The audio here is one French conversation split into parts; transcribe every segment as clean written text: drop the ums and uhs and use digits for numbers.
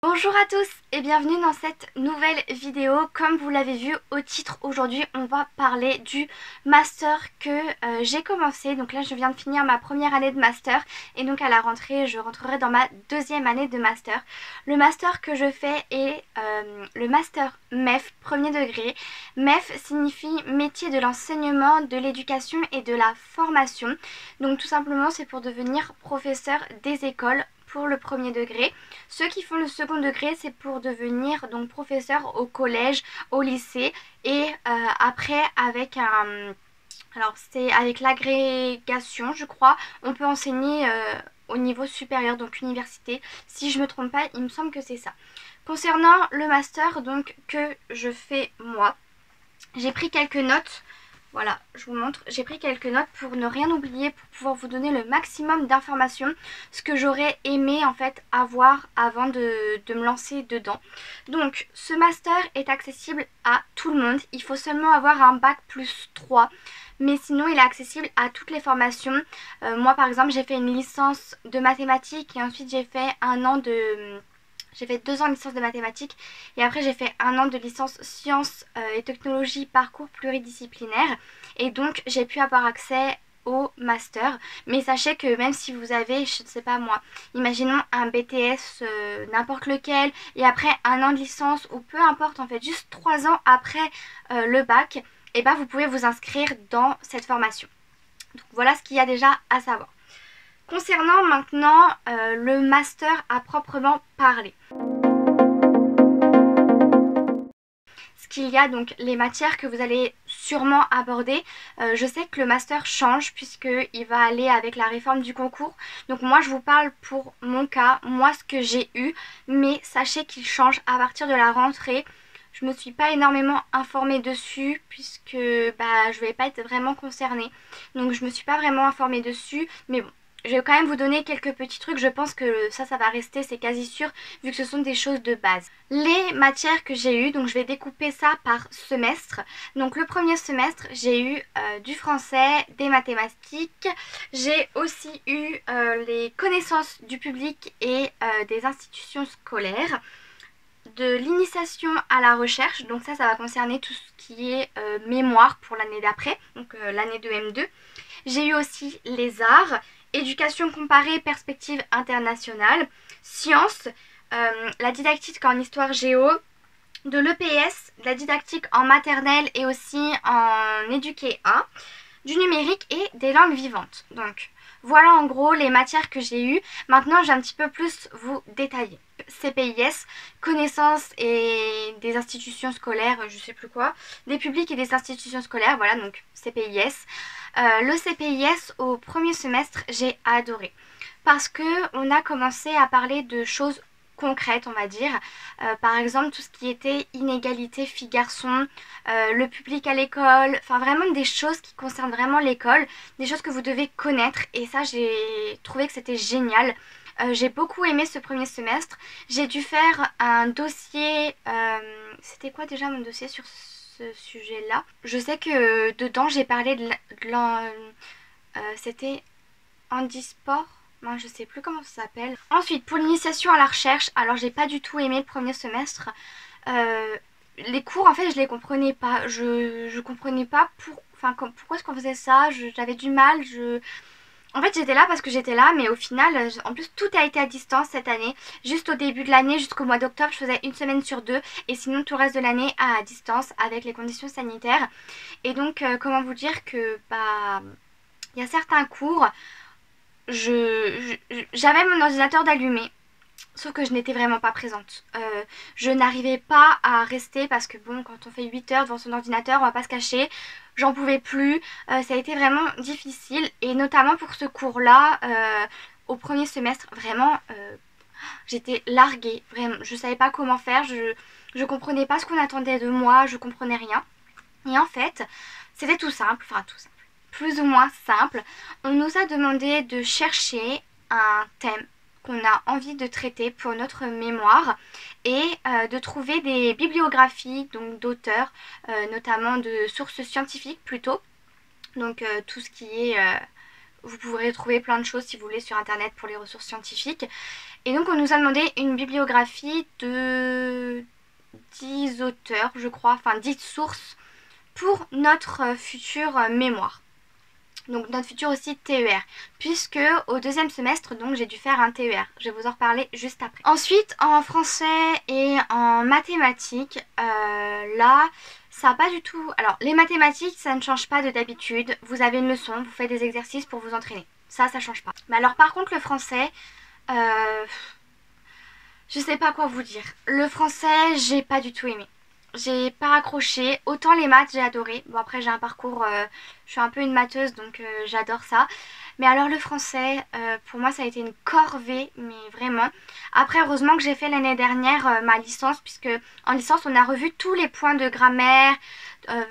Bonjour à tous et bienvenue dans cette nouvelle vidéo. Comme vous l'avez vu au titre, aujourd'hui on va parler du master que j'ai commencé. Donc là je viens de finir ma première année de master et donc à la rentrée je rentrerai dans ma deuxième année de master. Le master que je fais est le master MEF premier degré. MEF signifie métier de l'enseignement, de l'éducation et de la formation. Donc tout simplement c'est pour devenir professeur des écoles pour le premier degré. Ceux qui font le second degré, c'est pour devenir donc professeur au collège, au lycée et après avec un... Alors c'est avec l'agrégation je crois, on peut enseigner au niveau supérieur, donc université. Si je me trompe pas, il me semble que c'est ça. Concernant le master donc que je fais moi, j'ai pris quelques notes. Voilà, je vous montre. J'ai pris quelques notes pour ne rien oublier, pour pouvoir vous donner le maximum d'informations, ce que j'aurais aimé en fait avoir avant de me lancer dedans. Donc, ce master est accessible à tout le monde. Il faut seulement avoir un bac plus 3. Mais sinon, il est accessible à toutes les formations. Moi, par exemple, j'ai fait une licence de mathématiques et ensuite j'ai fait un an de... J'ai fait 2 ans de licence de mathématiques et après j'ai fait un an de licence sciences et technologies parcours pluridisciplinaire et donc j'ai pu avoir accès au master. Mais sachez que même si vous avez, je ne sais pas moi, imaginons un BTS n'importe lequel et après un an de licence ou peu importe en fait, juste 3 ans après le bac, et ben vous pouvez vous inscrire dans cette formation. Donc voilà ce qu'il y a déjà à savoir. Concernant maintenant le master à proprement parler. Ce qu'il y a donc les matières que vous allez sûrement aborder. Je sais que le master change puisqu'il va aller avec la réforme du concours. Donc moi je vous parle pour mon cas, moi ce que j'ai eu, mais sachez qu'il change à partir de la rentrée. Je me suis pas énormément informée dessus puisque je vais pas être vraiment concernée. Donc je me suis pas vraiment informée dessus, mais bon. Je vais quand même vous donner quelques petits trucs, je pense que ça va rester, c'est quasi sûr, vu que ce sont des choses de base. Les matières que j'ai eues, donc je vais découper ça par semestre. Donc le premier semestre, j'ai eu du français, des mathématiques, j'ai aussi eu les connaissances du public et des institutions scolaires, de l'initiation à la recherche, donc ça va concerner tout ce qui est mémoire pour l'année d'après, donc l'année de M2. J'ai eu aussi les arts, éducation comparée, perspective internationale, sciences, la didactique en histoire géo, de l'EPS, de la didactique en maternelle et aussi en éduqué 1, du numérique et des langues vivantes. Donc voilà en gros les matières que j'ai eues. Maintenant je vais un petit peu plus vous détailler. CPIS, connaissances et des institutions scolaires, je sais plus quoi, des publics et des institutions scolaires, voilà donc CPIS. Le CPIS au premier semestre j'ai adoré parce que on a commencé à parler de choses concrètes on va dire, par exemple tout ce qui était inégalité filles-garçons, le public à l'école, enfin vraiment des choses qui concernent vraiment l'école, des choses que vous devez connaître et ça j'ai trouvé que c'était génial. J'ai beaucoup aimé ce premier semestre. J'ai dû faire un dossier, c'était quoi déjà mon dossier sur ce sujet-là? Je sais que dedans j'ai parlé de c'était handisport. Moi je sais plus comment ça s'appelle. Ensuite pour l'initiation à la recherche, alors j'ai pas du tout aimé le premier semestre. Les cours en fait je les comprenais pas. Je comprenais pas pourquoi est-ce qu'on faisait ça. J'avais du mal. En fait j'étais là parce que j'étais là, mais au final en plus tout a été à distance cette année. Juste au début de l'année jusqu'au mois d'octobre je faisais une semaine sur 2 et sinon tout le reste de l'année à distance avec les conditions sanitaires. Et donc comment vous dire que il y a certains cours, j'avais mon ordinateur d'allumé, sauf que je n'étais vraiment pas présente. Je n'arrivais pas à rester parce que bon, quand on fait 8 heures devant son ordinateur, on va pas se cacher, j'en pouvais plus. Ça a été vraiment difficile et notamment pour ce cours-là, au premier semestre, vraiment, j'étais larguée. Vraiment, je savais pas comment faire, je comprenais pas ce qu'on attendait de moi, je comprenais rien. Et en fait, c'était tout simple, enfin tout simple, plus ou moins simple. On nous a demandé de chercher un thème qu'on a envie de traiter pour notre mémoire et de trouver des bibliographies donc d'auteurs, notamment de sources scientifiques plutôt. Donc tout ce qui est... vous pourrez trouver plein de choses si vous voulez sur internet pour les ressources scientifiques. Et donc on nous a demandé une bibliographie de 10 auteurs, je crois, enfin 10 sources pour notre futur mémoire. Donc notre futur aussi TER, puisque au deuxième semestre, donc j'ai dû faire un TER. Je vais vous en reparler juste après. Ensuite, en français et en mathématiques, là, ça n'a pas du tout... Alors, les mathématiques, ça ne change pas de d'habitude. Vous avez une leçon, vous faites des exercices pour vous entraîner. Ça change pas. Mais alors, par contre, le français... je sais pas quoi vous dire. Le français, j'ai pas du tout aimé. J'ai pas accroché. Autant les maths, j'ai adoré. Bon, après, j'ai un parcours... je suis un peu une matheuse, donc j'adore ça. Mais alors, le français, pour moi, ça a été une corvée, mais vraiment. Après, heureusement que j'ai fait l'année dernière ma licence, puisque en licence, on a revu tous les points de grammaire,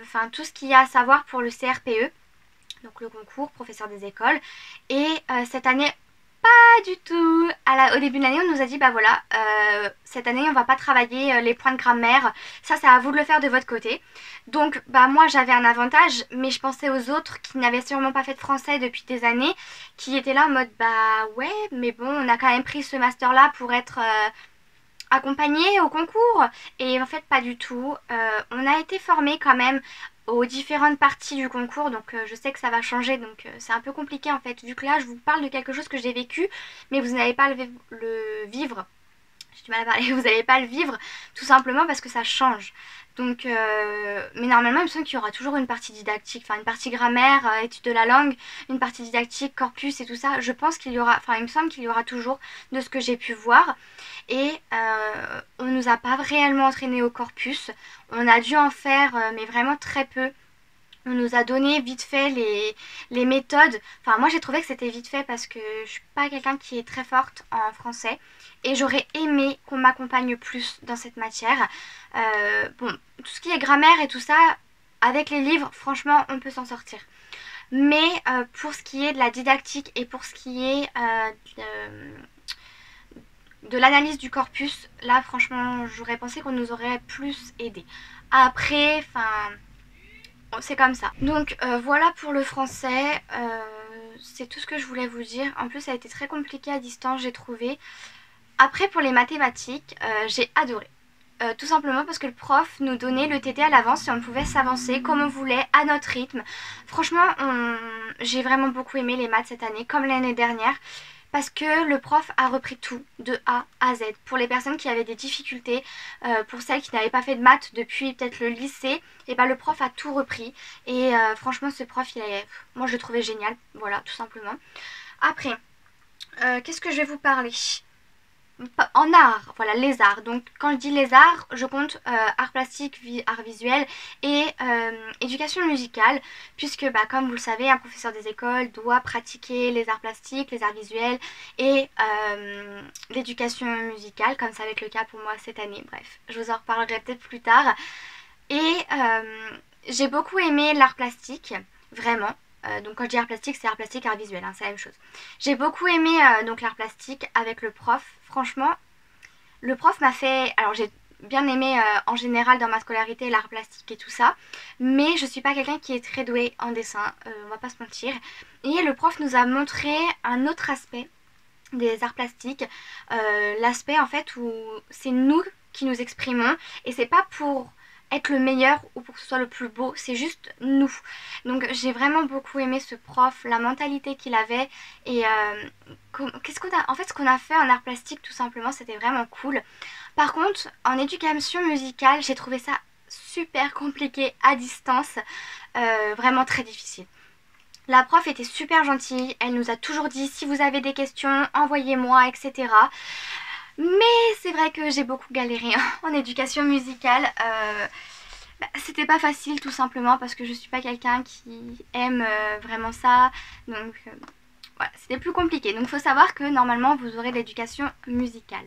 enfin, tout ce qu'il y a à savoir pour le CRPE. Donc le concours, professeur des écoles. Et cette année... Pas du tout. Au début de l'année, on nous a dit, bah voilà, cette année, on va pas travailler les points de grammaire. Ça, c'est à vous de le faire de votre côté. Donc, bah moi, j'avais un avantage, mais je pensais aux autres qui n'avaient sûrement pas fait de français depuis des années, qui étaient là en mode, bah ouais, mais bon, on a quand même pris ce master-là pour être accompagnés au concours. Et en fait, pas du tout. On a été formés quand même aux différentes parties du concours, donc je sais que ça va changer, donc c'est un peu compliqué en fait, vu que là je vous parle de quelque chose que j'ai vécu, mais vous n'allez pas le vivre, j'ai du mal à parler, vous n'allez pas le vivre, tout simplement parce que ça change. Donc, mais normalement il me semble qu'il y aura toujours une partie didactique, enfin une partie grammaire, étude de la langue, une partie didactique, corpus et tout ça, je pense qu'il y aura, enfin il me semble qu'il y aura toujours de ce que j'ai pu voir. Et on nous a pas réellement entraîné au corpus, on a dû en faire mais vraiment très peu. On nous a donné vite fait les méthodes. Enfin, moi j'ai trouvé que c'était vite fait parce que je suis pas quelqu'un qui est très forte en français. Et j'aurais aimé qu'on m'accompagne plus dans cette matière. Bon, tout ce qui est grammaire et tout ça, avec les livres, franchement, on peut s'en sortir. Mais pour ce qui est de la didactique et pour ce qui est de l'analyse du corpus, là franchement, j'aurais pensé qu'on nous aurait plus aidé. Après, enfin... c'est comme ça. Donc voilà pour le français, c'est tout ce que je voulais vous dire. En plus ça a été très compliqué à distance, j'ai trouvé. Après pour les mathématiques, j'ai adoré. Tout simplement parce que le prof nous donnait le TT à l'avance et on pouvait s'avancer comme on voulait, à notre rythme. Franchement, j'ai vraiment beaucoup aimé les maths cette année, comme l'année dernière. Parce que le prof a repris tout de A à Z. Pour les personnes qui avaient des difficultés, pour celles qui n'avaient pas fait de maths depuis peut-être le lycée, et ben le prof a tout repris. Et franchement ce prof, moi je le trouvais génial. Voilà, tout simplement. Après, qu'est-ce que je vais vous parler ? En art, voilà, les arts. Donc quand je dis les arts, je compte art plastique, art visuel et éducation musicale, puisque bah, comme vous le savez, un professeur des écoles doit pratiquer les arts plastiques, les arts visuels et l'éducation musicale, comme ça va être le cas pour moi cette année. Bref, je vous en reparlerai peut-être plus tard. Et j'ai beaucoup aimé l'art plastique, vraiment. Donc quand je dis art plastique, c'est art plastique, art visuel, hein, c'est la même chose. J'ai beaucoup aimé donc l'art plastique avec le prof. Franchement, le prof m'a fait... Alors j'ai bien aimé en général dans ma scolarité l'art plastique et tout ça. Mais je suis pas quelqu'un qui est très doué en dessin, on va pas se mentir. Et le prof nous a montré un autre aspect des arts plastiques. L'aspect en fait où c'est nous qui nous exprimons. Et c'est pas pour être le meilleur ou pour que ce soit le plus beau, c'est juste nous. Donc j'ai vraiment beaucoup aimé ce prof, la mentalité qu'il avait et qu'est-ce qu'on a, en fait ce qu'on a fait en art plastique tout simplement, c'était vraiment cool. Par contre en éducation musicale, j'ai trouvé ça super compliqué à distance, vraiment très difficile. La prof était super gentille, elle nous a toujours dit si vous avez des questions, envoyez-moi, etc. Mais c'est vrai que j'ai beaucoup galéré en éducation musicale. C'était pas facile tout simplement parce que je suis pas quelqu'un qui aime vraiment ça. Donc voilà, c'était plus compliqué. Donc il faut savoir que normalement vous aurez de l'éducation musicale.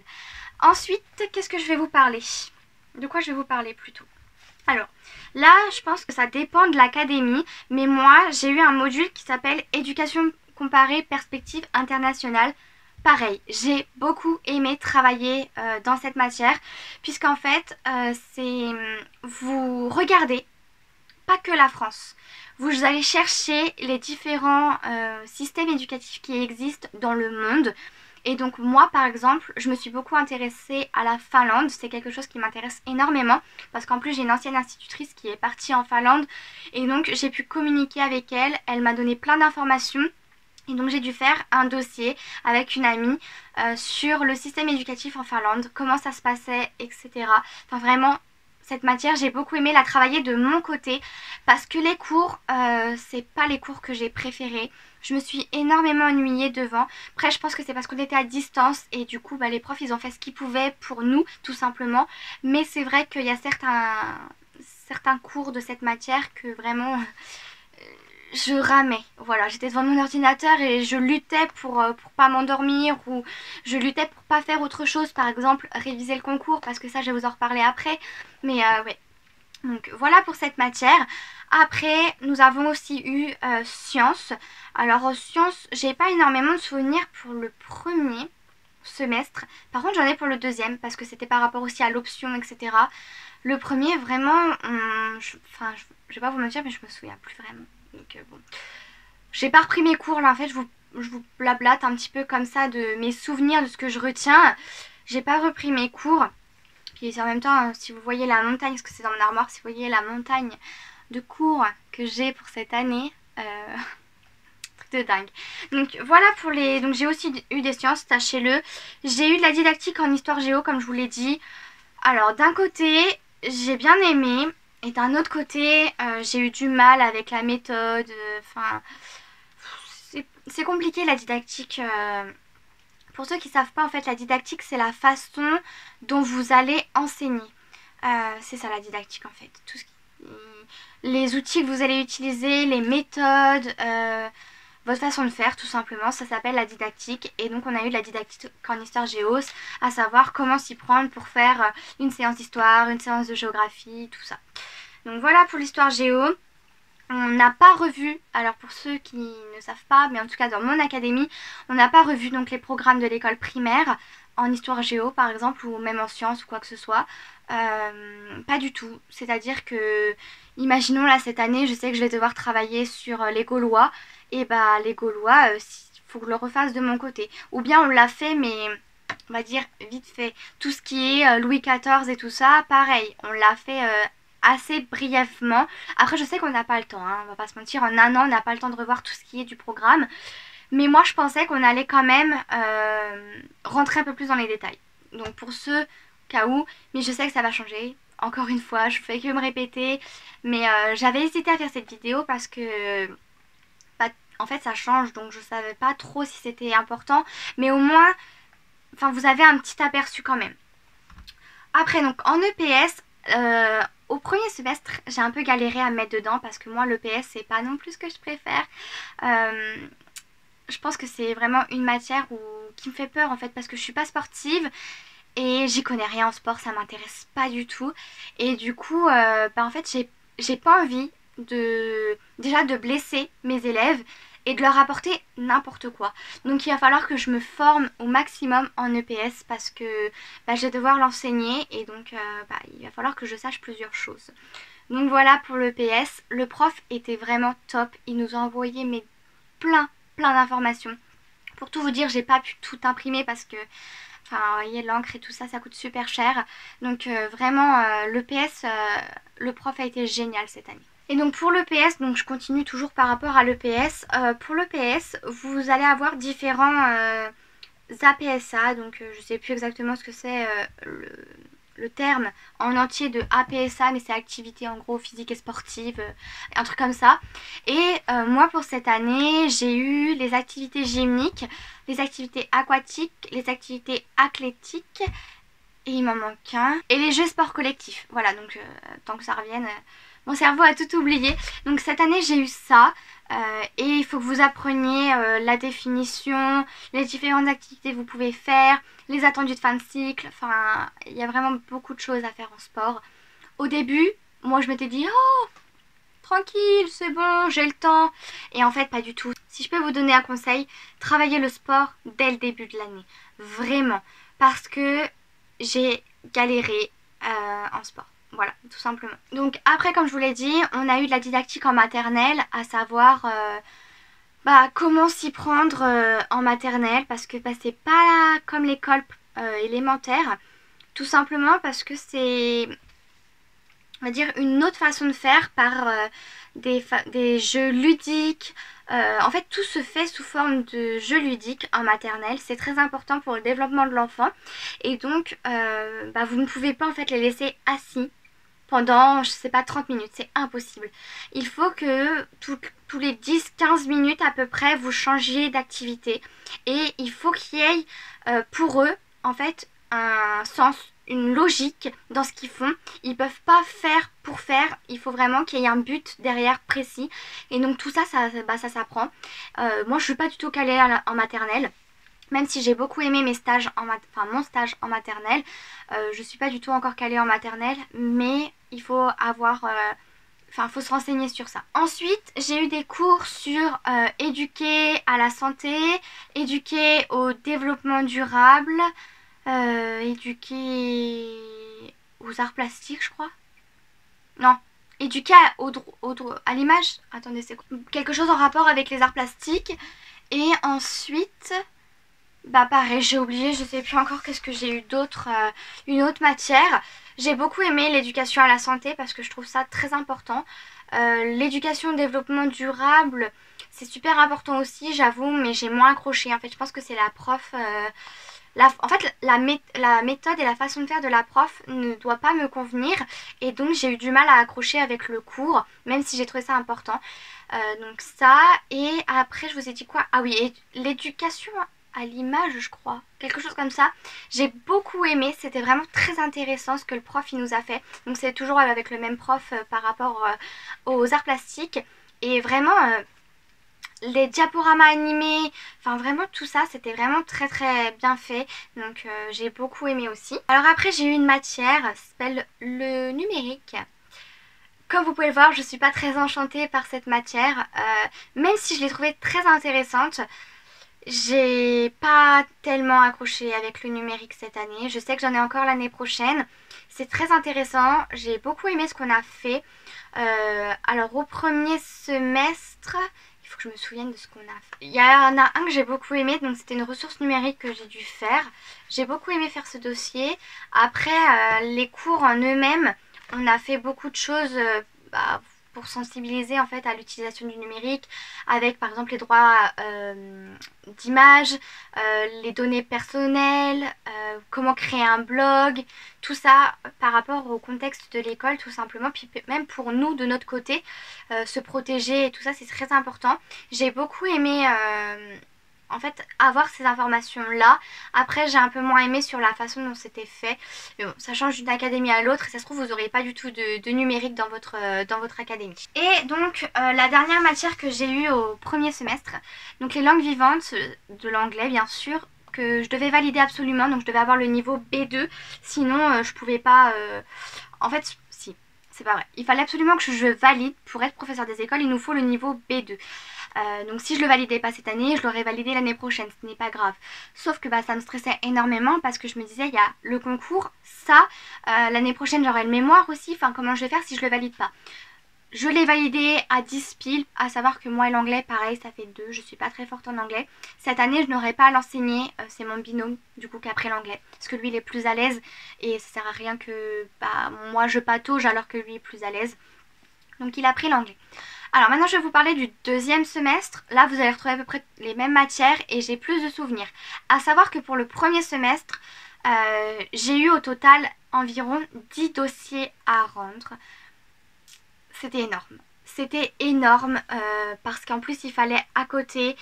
Ensuite, qu'est-ce que je vais vous parler ? De quoi je vais vous parler plutôt ? Alors, là, je pense que ça dépend de l'académie, mais moi, j'ai eu un module qui s'appelle Éducation comparée perspective internationale. Pareil, j'ai beaucoup aimé travailler dans cette matière, puisqu'en fait, vous regardez pas que la France. Vous allez chercher les différents systèmes éducatifs qui existent dans le monde. Et donc moi par exemple, je me suis beaucoup intéressée à la Finlande, c'est quelque chose qui m'intéresse énormément parce qu'en plus j'ai une ancienne institutrice qui est partie en Finlande et donc j'ai pu communiquer avec elle, elle m'a donné plein d'informations. Et donc j'ai dû faire un dossier avec une amie sur le système éducatif en Finlande, comment ça se passait, etc. Enfin vraiment, cette matière, j'ai beaucoup aimé la travailler de mon côté parce que les cours, c'est pas les cours que j'ai préférés. Je me suis énormément ennuyée devant. Après, je pense que c'est parce qu'on était à distance et du coup, bah, les profs, ils ont fait ce qu'ils pouvaient pour nous, tout simplement. Mais c'est vrai qu'il y a certains cours de cette matière que vraiment je ramais. Voilà, j'étais devant mon ordinateur et je luttais pour pas m'endormir ou je luttais pour pas faire autre chose, par exemple réviser le concours parce que ça je vais vous en reparler après. Mais ouais, donc voilà pour cette matière. Après, nous avons aussi eu sciences. Alors sciences, j'ai pas énormément de souvenirs pour le premier semestre. Par contre, j'en ai pour le deuxième parce que c'était par rapport aussi à l'option, etc. Le premier, vraiment, je vais pas vous mentir, mais je me souviens plus vraiment. Donc bon, j'ai pas repris mes cours là. En fait, je vous blablate un petit peu comme ça de mes souvenirs, de ce que je retiens. J'ai pas repris mes cours. Puis en même temps, si vous voyez la montagne, parce que c'est dans mon armoire, si vous voyez la montagne de cours que j'ai pour cette année, truc de dingue. Donc voilà pour les... Donc j'ai aussi eu des sciences, sachez-le. J'ai eu de la didactique en histoire géo, comme je vous l'ai dit. Alors d'un côté, j'ai bien aimé. Et d'un autre côté, j'ai eu du mal avec la méthode. Enfin, c'est compliqué la didactique. Pour ceux qui ne savent pas, en fait, la didactique, c'est la façon dont vous allez enseigner. C'est ça la didactique, en fait. Tout ce qui... Les outils que vous allez utiliser, les méthodes, votre façon de faire, tout simplement, ça s'appelle la didactique. Et donc, on a eu de la didactique en histoire géo, à savoir comment s'y prendre pour faire une séance d'histoire, une séance de géographie, tout ça. Donc voilà pour l'histoire géo. On n'a pas revu, alors pour ceux qui ne savent pas, mais en tout cas dans mon académie, on n'a pas revu donc les programmes de l'école primaire en histoire géo par exemple, ou même en sciences ou quoi que ce soit. Pas du tout. C'est-à-dire que, imaginons là cette année, je sais que je vais devoir travailler sur les Gaulois, et bah les Gaulois, il faut que je le refasse de mon côté. Ou bien on l'a fait, mais on va dire vite fait. Tout ce qui est Louis XIV et tout ça, pareil, on l'a fait assez brièvement. Après je sais qu'on n'a pas le temps, hein, on va pas se mentir, en un an on n'a pas le temps de revoir tout ce qui est du programme. Mais moi je pensais qu'on allait quand même rentrer un peu plus dans les détails. Donc pour ce cas où, mais je sais que ça va changer. Encore une fois, je fais que me répéter. Mais j'avais hésité à faire cette vidéo parce que bah, en fait ça change. Donc je savais pas trop si c'était important. Mais au moins, enfin vous avez un petit aperçu quand même. Après donc en EPS, au premier semestre, j'ai un peu galéré à me mettre dedans parce que moi l'EPS c'est pas non plus ce que je préfère. Je pense que c'est vraiment une matière qui me fait peur en fait parce que je suis pas sportive et j'y connais rien en sport, ça m'intéresse pas du tout. Et du coup, bah, en fait j'ai pas envie déjà de blesser mes élèves et de leur apporter n'importe quoi. Donc il va falloir que je me forme au maximum en EPS parce que bah, je vais devoir l'enseigner et donc bah, il va falloir que je sache plusieurs choses. Donc voilà pour l'EPS. Le prof était vraiment top. Il nous a envoyé mais plein d'informations. Pour tout vous dire, j'ai pas pu tout imprimer parce que, enfin, vous voyez, l'encre et tout ça, ça coûte super cher. Donc vraiment, l'EPS, le prof a été génial cette année. Et donc pour l'EPS, donc je continue toujours par rapport à l'EPS. Pour l'EPS, vous allez avoir différents APSA, donc je sais plus exactement ce que c'est le terme en entier de APSA, mais c'est activité en gros physique et sportive, un truc comme ça. Et moi pour cette année, j'ai eu les activités gymniques, les activités aquatiques, les activités athlétiques, et il m'en manque un, et les jeux sport collectifs. Voilà, donc tant que ça revienne, mon cerveau a tout oublié. Donc cette année j'ai eu ça. Et il faut que vous appreniez la définition, les différentes activités que vous pouvez faire, les attendus de fin de cycle. Enfin, il y a vraiment beaucoup de choses à faire en sport. Au début, moi je m'étais dit « Oh, tranquille, c'est bon, j'ai le temps ». Et en fait, pas du tout. Si je peux vous donner un conseil, travaillez le sport dès le début de l'année. Vraiment. Parce que j'ai galéré en sport. Voilà, tout simplement. Donc après, comme je vous l'ai dit, on a eu de la didactique en maternelle, à savoir Comment s'y prendre en maternelle, parce que c'est pas comme l'école élémentaire, tout simplement parce que c'est, on va dire, une autre façon de faire par des jeux ludiques. En fait, tout se fait sous forme de jeux ludiques en maternelle. C'est très important pour le développement de l'enfant. Et donc, vous ne pouvez pas en fait les laisser assis pendant, je sais pas, 30 minutes. C'est impossible. Il faut que tous les 10-15 minutes à peu près, vous changiez d'activité. Et il faut qu'il y ait pour eux, en fait, un sens, une logique dans ce qu'ils font. Ils peuvent pas faire pour faire. Il faut vraiment qu'il y ait un but derrière précis. Et donc tout ça, ça s'apprend. Moi, je suis pas du tout calée en maternelle. Même si j'ai beaucoup aimé mes stages mon stage en maternelle, je suis pas du tout encore calée en maternelle, mais il faut avoir, faut se renseigner sur ça. Ensuite, j'ai eu des cours sur éduquer à la santé, éduquer au développement durable, éduquer aux arts plastiques, je crois. Non, éduquer à l'image. Attendez, c'est quoi? Quelque chose en rapport avec les arts plastiques. Et ensuite, pareil, j'ai oublié, je sais plus encore qu'est-ce que j'ai eu d'autre, une autre matière. J'ai beaucoup aimé l'éducation à la santé parce que je trouve ça très important. L'éducation au développement durable, c'est super important aussi, j'avoue, mais j'ai moins accroché. En fait, je pense que c'est la prof. La méthode et la façon de faire de la prof ne doit pas me convenir. Et donc, j'ai eu du mal à accrocher avec le cours, même si j'ai trouvé ça important. Donc ça, et après, je vous ai dit quoi? Ah oui, et l'éducation à l'image, je crois. Quelque chose comme ça. J'ai beaucoup aimé, c'était vraiment très intéressant ce que le prof il nous a fait. Donc c'est toujours avec le même prof par rapport aux arts plastiques. Et vraiment, les diaporamas animés, enfin vraiment tout ça, c'était vraiment très très bien fait. Donc j'ai beaucoup aimé aussi. Alors après, j'ai eu une matière, ça s'appelle le numérique. Comme vous pouvez le voir, je suis pas très enchantée par cette matière, même si je l'ai trouvée très intéressante. J'ai pas tellement accroché avec le numérique cette année. Je sais que j'en ai encore l'année prochaine. C'est très intéressant. J'ai beaucoup aimé ce qu'on a fait. Alors au premier semestre, il faut que je me souvienne de ce qu'on a fait. Il y en a un que j'ai beaucoup aimé, donc c'était une ressource numérique que j'ai dû faire. J'ai beaucoup aimé faire ce dossier. Après, les cours en eux-mêmes, on a fait beaucoup de choses pour sensibiliser en fait à l'utilisation du numérique, avec par exemple les droits d'image, les données personnelles, comment créer un blog, tout ça par rapport au contexte de l'école tout simplement, puis même pour nous de notre côté, se protéger et tout ça c'est très important. J'ai beaucoup aimé en fait avoir ces informations là. Après j'ai un peu moins aimé sur la façon dont c'était fait, mais bon, ça change d'une académie à l'autre et ça se trouve vous n'aurez pas du tout de numérique dans votre académie. Et donc la dernière matière que j'ai eue au premier semestre, donc les langues vivantes, de l'anglais bien sûr, que je devais valider absolument, donc je devais avoir le niveau B2, sinon je pouvais pas, en fait si, c'est pas vrai, il fallait absolument que je valide pour être professeur des écoles, il nous faut le niveau B2. Donc si je le validais pas cette année, je l'aurais validé l'année prochaine, ce n'est pas grave. Sauf que ça me stressait énormément parce que je me disais, il y a le concours, ça, l'année prochaine j'aurai le mémoire aussi, enfin comment je vais faire si je le valide pas? Je l'ai validé à 10 piles, à savoir que moi et l'anglais, pareil, ça fait 2, je suis pas très forte en anglais. Cette année, je n'aurai pas à l'enseigner, c'est mon binôme, du coup, qui a pris l'anglais. Parce que lui, il est plus à l'aise et ça sert à rien que moi je patauge alors que lui est plus à l'aise. Donc il a pris l'anglais. Alors maintenant je vais vous parler du deuxième semestre. Là vous allez retrouver à peu près les mêmes matières et j'ai plus de souvenirs. À savoir que pour le premier semestre, j'ai eu au total environ 10 dossiers à rendre. C'était énorme. C'était énorme parce qu'en plus il fallait à côté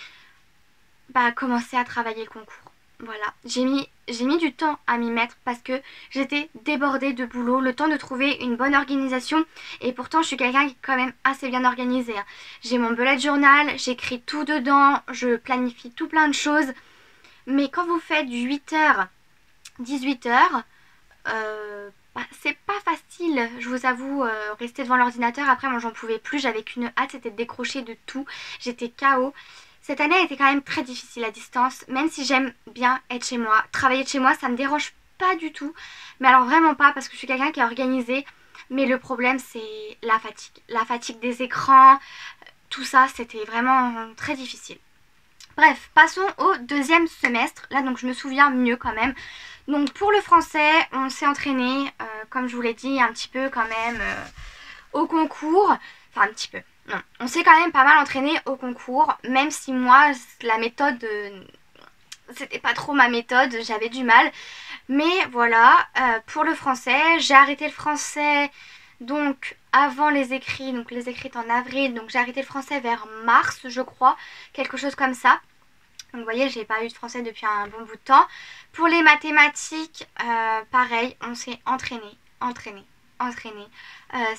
commencer à travailler le concours. Voilà, j'ai mis du temps à m'y mettre parce que j'étais débordée de boulot, le temps de trouver une bonne organisation et pourtant je suis quelqu'un qui est quand même assez bien organisé. J'ai mon bullet journal, j'écris tout dedans, je planifie tout plein de choses. Mais quand vous faites du 8h, 18h, c'est pas facile, je vous avoue, rester devant l'ordinateur. Après moi j'en pouvais plus, j'avais qu'une hâte, c'était de décrocher de tout, j'étais KO. Cette année a été quand même très difficile à distance, même si j'aime bien être chez moi. Travailler de chez moi, ça me dérange pas du tout. Mais alors vraiment pas parce que je suis quelqu'un qui est organisé. Mais le problème c'est la fatigue. La fatigue des écrans, tout ça c'était vraiment très difficile. Bref, passons au deuxième semestre. Là donc je me souviens mieux quand même. Donc pour le français, on s'est entraîné, comme je vous l'ai dit, un petit peu quand même au concours. Enfin un petit peu, non. On s'est quand même pas mal entraîné au concours, même si moi la méthode, c'était pas trop ma méthode, j'avais du mal. Mais voilà, pour le français, j'ai arrêté le français donc avant les écrits. Donc les écrits en avril, donc j'ai arrêté le français vers mars je crois, quelque chose comme ça. Donc vous voyez, j'ai pas eu de français depuis un bon bout de temps. Pour les mathématiques, pareil, on s'est entraîné.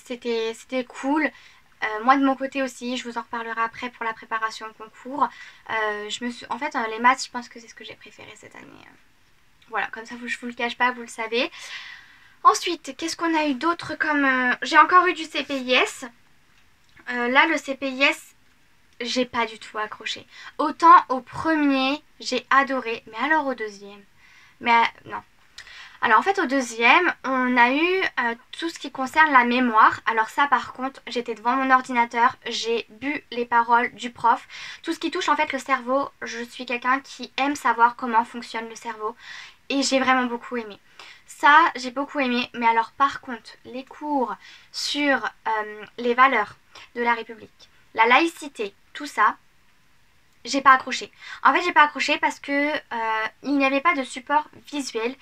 C'était cool. Moi de mon côté aussi, je vous en reparlerai après pour la préparation au concours. En fait, les maths, je pense que c'est ce que j'ai préféré cette année. Voilà, comme ça je vous le cache pas, vous le savez. Ensuite, qu'est-ce qu'on a eu d'autre comme... J'ai encore eu du CPIS. Là, le CPIS, j'ai pas du tout accroché. Autant au premier, j'ai adoré, mais alors au deuxième, non. Alors en fait au deuxième, on a eu tout ce qui concerne la mémoire. Alors ça par contre, j'étais devant mon ordinateur, j'ai bu les paroles du prof. Tout ce qui touche en fait le cerveau, je suis quelqu'un qui aime savoir comment fonctionne le cerveau. Et j'ai vraiment beaucoup aimé. Ça, j'ai beaucoup aimé. Mais alors par contre, les cours sur les valeurs de la République, la laïcité, tout ça, j'ai pas accroché. En fait, j'ai pas accroché parce que il n'y avait pas de support visuel.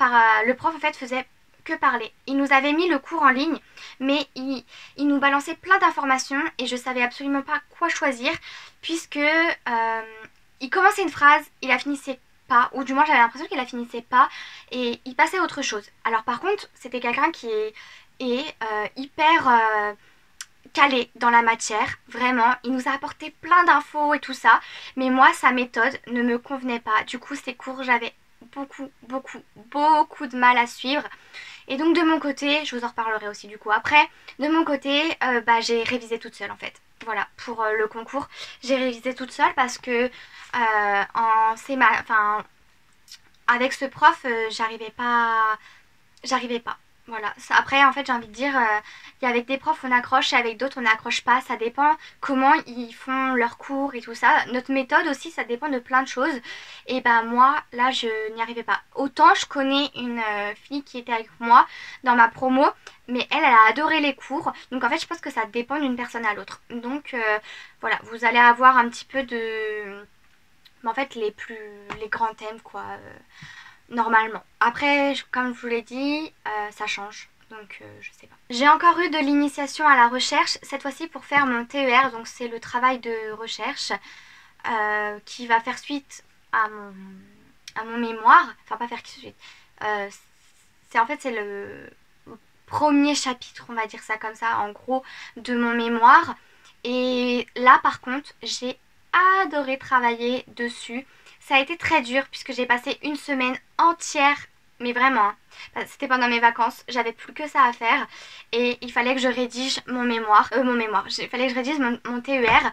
Le prof en fait faisait que parler. Il nous avait mis le cours en ligne, mais il nous balançait plein d'informations et je savais absolument pas quoi choisir puisque il commençait une phrase, il la finissait pas, ou du moins j'avais l'impression qu'il la finissait pas et il passait à autre chose. Alors par contre, c'était quelqu'un qui est hyper calé dans la matière, vraiment. Il nous a apporté plein d'infos et tout ça, mais moi sa méthode ne me convenait pas. Du coup ces cours j'avais beaucoup de mal à suivre. Et donc de mon côté, je vous en reparlerai aussi du coup après, de mon côté j'ai révisé toute seule en fait. Voilà, pour le concours, j'ai révisé toute seule parce que avec ce prof, j'arrivais pas. Voilà. Après, en fait, j'ai envie de dire, il y a avec des profs on accroche et avec d'autres on n'accroche pas. Ça dépend comment ils font leurs cours et tout ça. Notre méthode aussi, ça dépend de plein de choses. Et bah moi, là, je n'y arrivais pas. Autant je connais une fille qui était avec moi dans ma promo, mais elle a adoré les cours. Donc en fait, je pense que ça dépend d'une personne à l'autre. Donc voilà, vous allez avoir un petit peu de... En fait, les grands thèmes, quoi. Normalement. Après, comme je vous l'ai dit, ça change. Donc je sais pas. J'ai encore eu de l'initiation à la recherche, cette fois-ci pour faire mon TER, donc c'est le travail de recherche qui va faire suite à mon mémoire. Enfin pas faire suite. C'est le premier chapitre, on va dire ça comme ça, en gros, de mon mémoire. Et là par contre, j'ai adoré travailler dessus. Ça a été très dur puisque j'ai passé une semaine entière, mais vraiment, hein, c'était pendant mes vacances, j'avais plus que ça à faire et il fallait que je rédige mon mémoire, il fallait que je rédige mon TER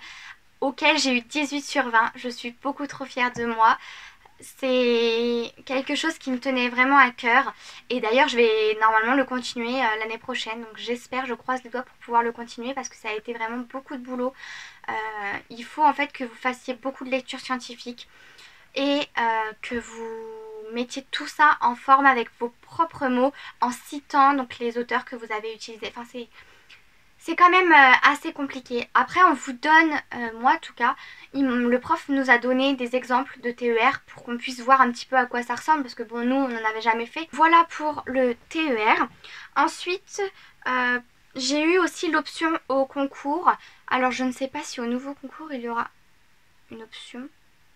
auquel j'ai eu 18 sur 20, je suis beaucoup trop fière de moi. C'est quelque chose qui me tenait vraiment à cœur et d'ailleurs je vais normalement le continuer l'année prochaine, donc j'espère, je croise les doigts pour pouvoir le continuer parce que ça a été vraiment beaucoup de boulot. Il faut en fait que vous fassiez beaucoup de lectures scientifiques et que vous mettiez tout ça en forme avec vos propres mots en citant donc les auteurs que vous avez utilisés. Enfin c'est quand même assez compliqué. Après on vous donne, moi en tout cas, le prof nous a donné des exemples de TER pour qu'on puisse voir un petit peu à quoi ça ressemble parce que bon nous on n'en avait jamais fait. Voilà pour le TER. Ensuite j'ai eu aussi l'option au concours. Alors je ne sais pas si au nouveau concours il y aura une option.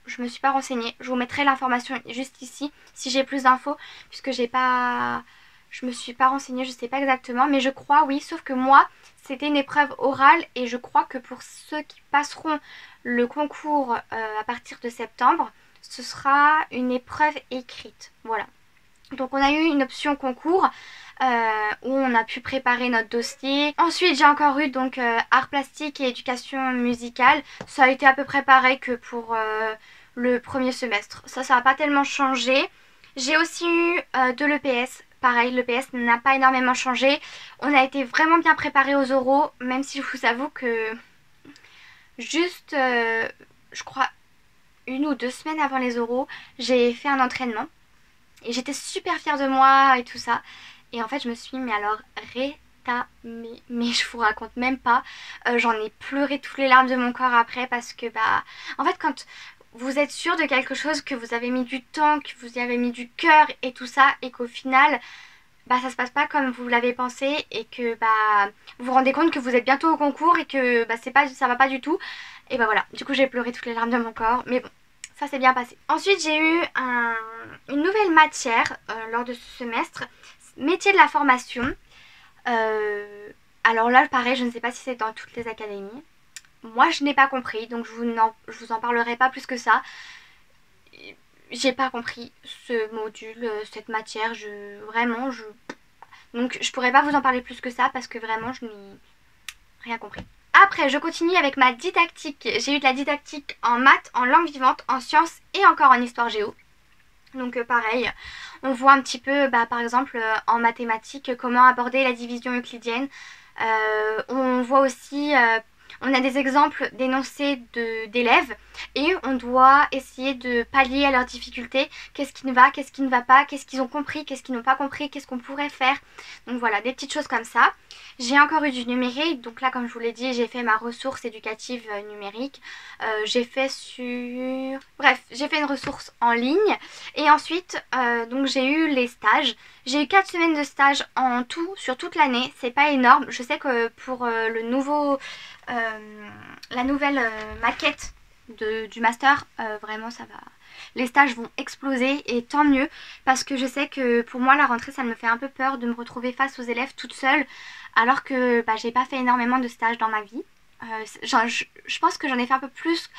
Je me suis pas renseignée. Je vous mettrai l'information juste ici si j'ai plus d'infos puisque je me suis pas renseignée, je sais pas exactement, mais je crois oui, sauf que moi c'était une épreuve orale et je crois que pour ceux qui passeront le concours à partir de septembre, ce sera une épreuve écrite. Voilà. Donc on a eu une option concours où on a pu préparer notre dossier. Ensuite j'ai encore eu donc art plastique et éducation musicale. Ça a été à peu près pareil que pour le premier semestre. Ça n'a pas tellement changé. J'ai aussi eu de l'EPS. Pareil, l'EPS n'a pas énormément changé. On a été vraiment bien préparés aux oraux, même si je vous avoue que juste, je crois, 1 ou 2 semaines avant les oraux, j'ai fait un entraînement. Et j'étais super fière de moi et tout ça. Et en fait, je me suis, mais alors, rétamée. Mais je vous raconte même pas. J'en ai pleuré toutes les larmes de mon corps après parce que, bah, en fait, quand vous êtes sûr de quelque chose, que vous avez mis du temps, que vous y avez mis du cœur et tout ça, et qu'au final, bah, ça se passe pas comme vous l'avez pensé, et que, bah, vous vous rendez compte que vous êtes bientôt au concours et que, bah, c'est pas, ça va pas du tout. Et bah voilà, du coup, j'ai pleuré toutes les larmes de mon corps. Mais bon, ça s'est bien passé. Ensuite, j'ai eu une nouvelle matière lors de ce semestre, métier de la formation. Alors là, pareil, je ne sais pas si c'est dans toutes les académies. Moi, je n'ai pas compris, donc je vous en parlerai pas plus que ça. J'ai pas compris ce module, cette matière. Donc, je pourrais pas vous en parler plus que ça parce que vraiment, je n'ai rien compris. Après, je continue avec ma didactique. J'ai eu de la didactique en maths, en langue vivante, en sciences et encore en histoire géo. Donc pareil, on voit un petit peu, bah, par exemple, en mathématiques, comment aborder la division euclidienne. On voit aussi, on a des exemples d'énoncés d'élèves et on doit essayer de pallier à leurs difficultés. Qu'est-ce qui ne va, qu'est-ce qui ne va pas, qu'est-ce qu'ils ont compris, qu'est-ce qu'ils n'ont pas compris, qu'est-ce qu'on pourrait faire. Donc voilà, des petites choses comme ça. J'ai encore eu du numérique, donc là, comme je vous l'ai dit, j'ai fait ma ressource éducative numérique. J'ai fait sur... Bref, j'ai fait une ressource en ligne. Et ensuite, donc j'ai eu les stages. J'ai eu 4 semaines de stage en tout sur toute l'année. C'est pas énorme. Je sais que pour la nouvelle maquette du master, vraiment ça va. Les stages vont exploser et tant mieux parce que je sais que pour moi la rentrée ça me fait un peu peur de me retrouver face aux élèves toute seule alors que bah, j'ai pas fait énormément de stages dans ma vie. Je pense que j'en ai fait un peu plus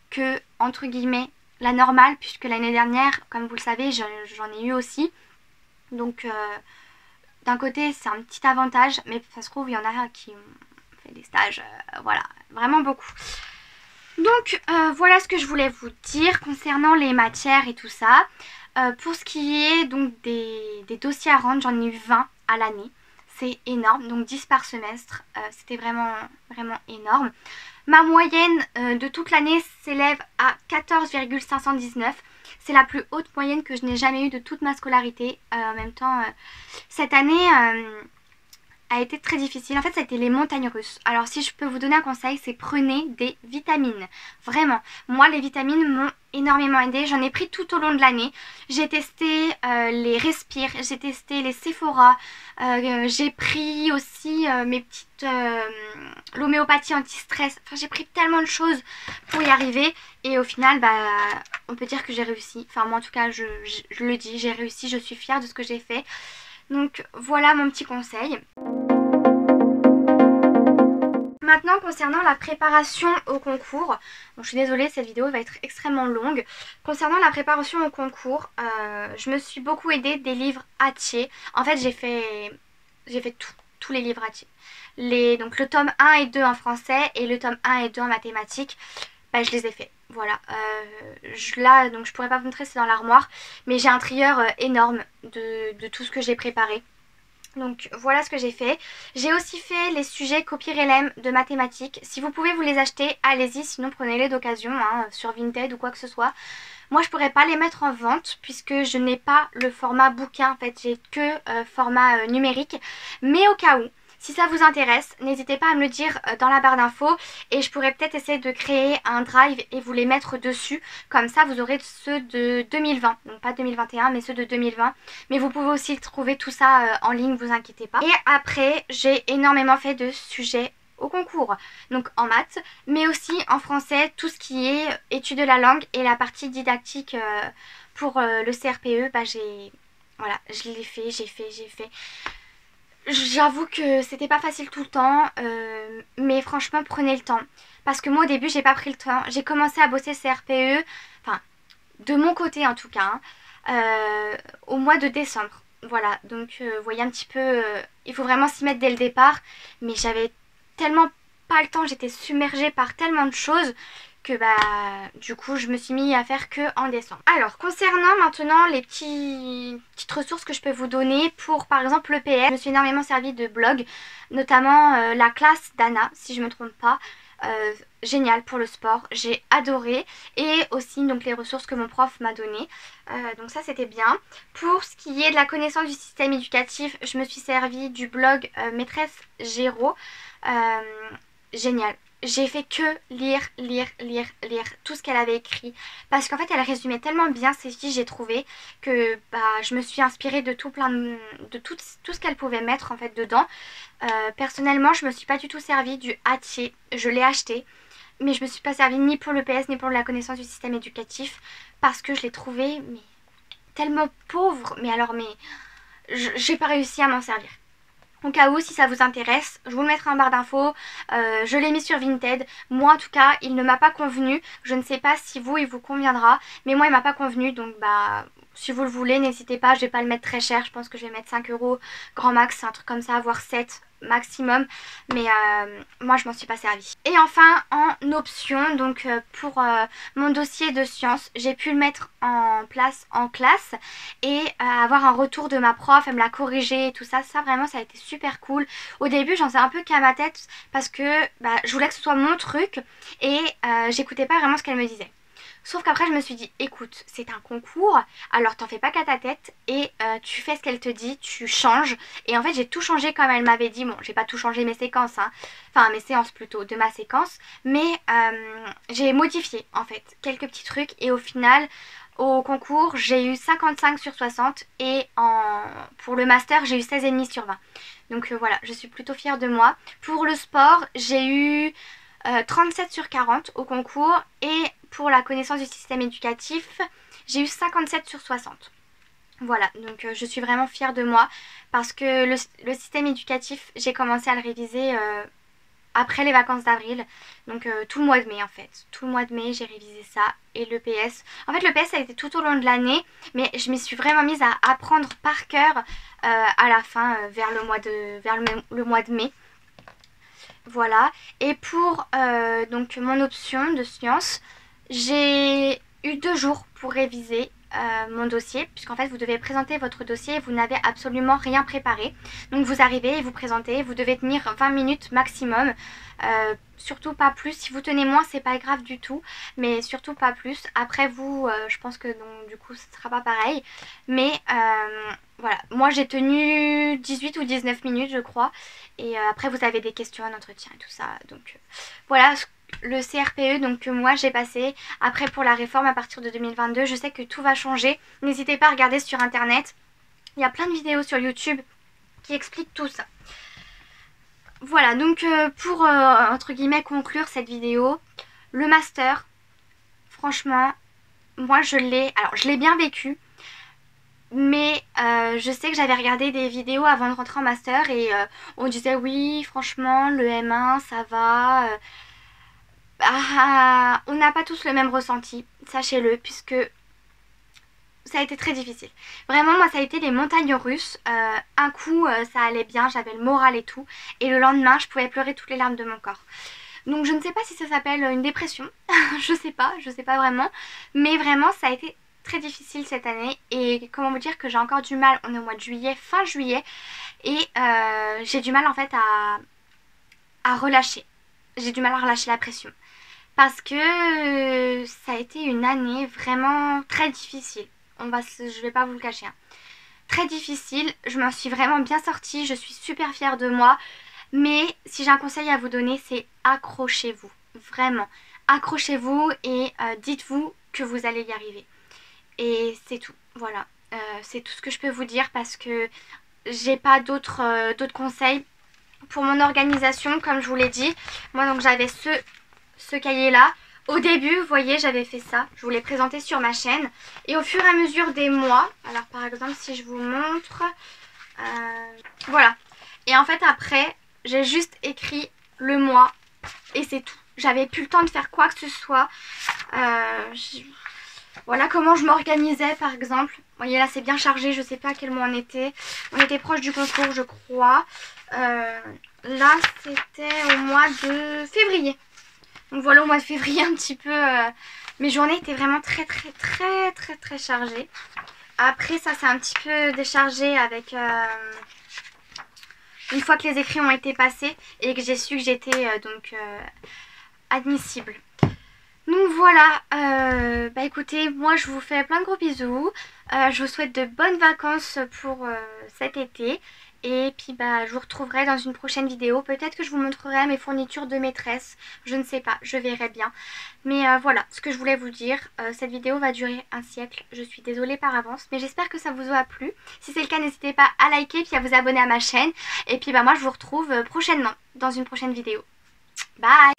que entre guillemets la normale puisque l'année dernière comme vous le savez j'en ai eu aussi. Donc d'un côté c'est un petit avantage mais ça se trouve il y en a qui ont fait des stages voilà vraiment beaucoup. Donc voilà ce que je voulais vous dire concernant les matières et tout ça. Pour ce qui est donc des dossiers à rendre, j'en ai eu 20 à l'année. C'est énorme, donc 10 par semestre. C'était vraiment, vraiment énorme. Ma moyenne de toute l'année s'élève à 14,519. C'est la plus haute moyenne que je n'ai jamais eue de toute ma scolarité. En même temps, cette année a été très difficile. En fait, ça a été les montagnes russes. Alors, si je peux vous donner un conseil, c'est prenez des vitamines. Vraiment. Moi, les vitamines m'ont énormément aidé. J'en ai pris tout au long de l'année. J'ai testé les Respire, j'ai testé les Sephora. J'ai pris aussi mes petites... l'homéopathie anti-stress. Enfin, j'ai pris tellement de choses pour y arriver. Et au final, bah, on peut dire que j'ai réussi. Enfin, moi, en tout cas, je le dis, j'ai réussi. Je suis fière de ce que j'ai fait. Donc, voilà mon petit conseil. Maintenant concernant la préparation au concours, bon, je suis désolée cette vidéo va être extrêmement longue. Concernant la préparation au concours, je me suis beaucoup aidée des livres Hatier. En fait j'ai fait tous les livres Hatier. Donc le tome 1 et 2 en français et le tome 1 et 2 en mathématiques, bah, je les ai faits. Voilà, là donc je pourrais pas vous montrer, c'est dans l'armoire, mais j'ai un trieur énorme de tout ce que j'ai préparé. Donc voilà ce que j'ai fait. J'ai aussi fait les sujets Copy-Relem de mathématiques. Si vous pouvez vous les acheter, allez-y, sinon prenez-les d'occasion hein, sur Vinted ou quoi que ce soit. Moi je pourrais pas les mettre en vente puisque je n'ai pas le format bouquin, en fait j'ai que format numérique. Mais au cas où, si ça vous intéresse, n'hésitez pas à me le dire dans la barre d'infos et je pourrais peut-être essayer de créer un drive et vous les mettre dessus. Comme ça, vous aurez ceux de 2020, donc pas 2021, mais ceux de 2020. Mais vous pouvez aussi trouver tout ça en ligne, vous inquiétez pas. Et après, j'ai énormément fait de sujets au concours, donc en maths, mais aussi en français, tout ce qui est études de la langue et la partie didactique pour le CRPE, bah voilà, je l'ai fait, j'ai fait. J'avoue que c'était pas facile tout le temps, mais franchement prenez le temps. Parce que moi au début j'ai pas pris le temps. J'ai commencé à bosser CRPE, enfin de mon côté en tout cas, au mois de décembre. Voilà, donc vous voyez un petit peu, il faut vraiment s'y mettre dès le départ. Mais j'avais tellement pas le temps, j'étais submergée par tellement de choses que bah du coup je me suis mis à faire que en décembre. Alors concernant maintenant les petites ressources que je peux vous donner pour par exemple le PS, je me suis énormément servi de blogs, notamment la classe d'Anna si je me trompe pas. génial pour le sport, j'ai adoré. Et aussi donc les ressources que mon prof m'a données. Donc ça c'était bien. Pour ce qui est de la connaissance du système éducatif, je me suis servie du blog Maîtresse Géraud. Euh, Génial. J'ai fait que lire tout ce qu'elle avait écrit. Parce qu'en fait, elle résumait tellement bien ses fiches, j'ai trouvé, que bah, je me suis inspirée de tout ce qu'elle pouvait mettre en fait dedans. Personnellement, je me suis pas du tout servie du Hatier. Je l'ai acheté, mais je me suis pas servie ni pour le PS ni pour la connaissance du système éducatif parce que je l'ai trouvé mais tellement pauvre. Mais alors, mais j'ai pas réussi à m'en servir. Au cas où, si ça vous intéresse, je vous le mettrai en barre d'infos. Je l'ai mis sur Vinted. Moi, en tout cas, il ne m'a pas convenu. Je ne sais pas si vous, il vous conviendra. Mais moi, il m'a pas convenu. Donc, bah, si vous le voulez, n'hésitez pas. Je vais pas le mettre très cher. Je pense que je vais mettre 5 euros grand max. Un truc comme ça, voire 7 maximum. Mais moi, je m'en suis pas servie. Et enfin, en option, donc pour mon dossier de sciences, j'ai pu le mettre en place en classe et avoir un retour de ma prof, elle me l'a corrigé et tout ça. Ça vraiment ça a été super cool. Au début j'en sais un peu qu'à ma tête parce que bah, je voulais que ce soit mon truc et j'écoutais pas vraiment ce qu'elle me disait. Sauf qu'après je me suis dit écoute c'est un concours alors t'en fais pas qu'à ta tête et tu fais ce qu'elle te dit, tu changes. Et en fait j'ai tout changé comme elle m'avait dit. Bon j'ai pas tout changé mes séquences hein. Enfin mes séances plutôt de ma séquence. Mais j'ai modifié en fait quelques petits trucs et au final au concours, j'ai eu 55 sur 60 et pour le master, j'ai eu 16,5 sur 20. Donc voilà, je suis plutôt fière de moi. Pour le sport, j'ai eu 37 sur 40 au concours et pour la connaissance du système éducatif, j'ai eu 57 sur 60. Voilà, donc je suis vraiment fière de moi parce que le système éducatif, j'ai commencé à le réviser après les vacances d'avril, donc tout le mois de mai en fait. Tout le mois de mai j'ai révisé ça et le PS. En fait le PS ça a été tout au long de l'année, mais je m'y suis vraiment mise à apprendre par cœur à la fin, vers le mois de mai. Voilà, et pour donc mon option de sciences, j'ai eu 2 jours pour réviser mon dossier, puisqu'en fait vous devez présenter votre dossier et vous n'avez absolument rien préparé. Donc vous arrivez et vous présentez, vous devez tenir 20 minutes maximum, surtout pas plus. Si vous tenez moins c'est pas grave du tout, mais surtout pas plus. Après vous, je pense que donc, du coup ce sera pas pareil, mais voilà, moi j'ai tenu 18 ou 19 minutes je crois. Et après vous avez des questions, un entretien et tout ça. Donc voilà le CRPE donc, que moi j'ai passé. Après pour la réforme à partir de 2022, je sais que tout va changer. N'hésitez pas à regarder sur internet. Il y a plein de vidéos sur YouTube qui expliquent tout ça. Voilà, donc pour entre guillemets conclure cette vidéo, le master, franchement, moi je l'ai bien vécu. Mais je sais que j'avais regardé des vidéos avant de rentrer en master et on disait oui franchement le M1 ça va. On n'a pas tous le même ressenti, sachez-le, puisque ça a été très difficile. Vraiment moi ça a été les montagnes russes. Un coup ça allait bien, j'avais le moral et tout. Et le lendemain je pouvais pleurer toutes les larmes de mon corps. Donc je ne sais pas si ça s'appelle une dépression, je sais pas vraiment. Mais vraiment ça a été très difficile cette année et comment vous dire que j'ai encore du mal, on est au mois de juillet, fin juillet et j'ai du mal en fait à relâcher, j'ai du mal à relâcher la pression parce que ça a été une année vraiment très difficile, je vais pas vous le cacher hein. Très difficile, je m'en suis vraiment bien sortie, je suis super fière de moi, mais si j'ai un conseil à vous donner c'est accrochez-vous, vraiment accrochez-vous et dites-vous que vous allez y arriver. Et c'est tout, voilà. C'est tout ce que je peux vous dire parce que j'ai pas d'autres conseils. Pour mon organisation, comme je vous l'ai dit, moi donc j'avais ce cahier là. Au début, vous voyez, j'avais fait ça. Je vous l'ai présenté sur ma chaîne. Et au fur et à mesure des mois, alors par exemple si je vous montre, voilà. Et en fait après, j'ai juste écrit le mois et c'est tout. J'avais plus le temps de faire quoi que ce soit. Voilà comment je m'organisais par exemple. Vous voyez là c'est bien chargé, je sais pas à quel mois on était. On était proche du concours je crois. Là c'était au mois de février. Donc voilà au mois de février un petit peu. Mes journées étaient vraiment très chargées. Après ça s'est un petit peu déchargé avec... une fois que les écrits ont été passés et que j'ai su que j'étais admissible. Donc voilà, bah écoutez, moi je vous fais plein de gros bisous. Je vous souhaite de bonnes vacances pour cet été. Et puis bah je vous retrouverai dans une prochaine vidéo. Peut-être que je vous montrerai mes fournitures de maîtresse. Je ne sais pas, je verrai bien. Mais voilà, ce que je voulais vous dire. Cette vidéo va durer un siècle. Je suis désolée par avance. Mais j'espère que ça vous aura plu. Si c'est le cas, n'hésitez pas à liker puis à vous abonner à ma chaîne. Et puis bah moi je vous retrouve prochainement dans une prochaine vidéo. Bye!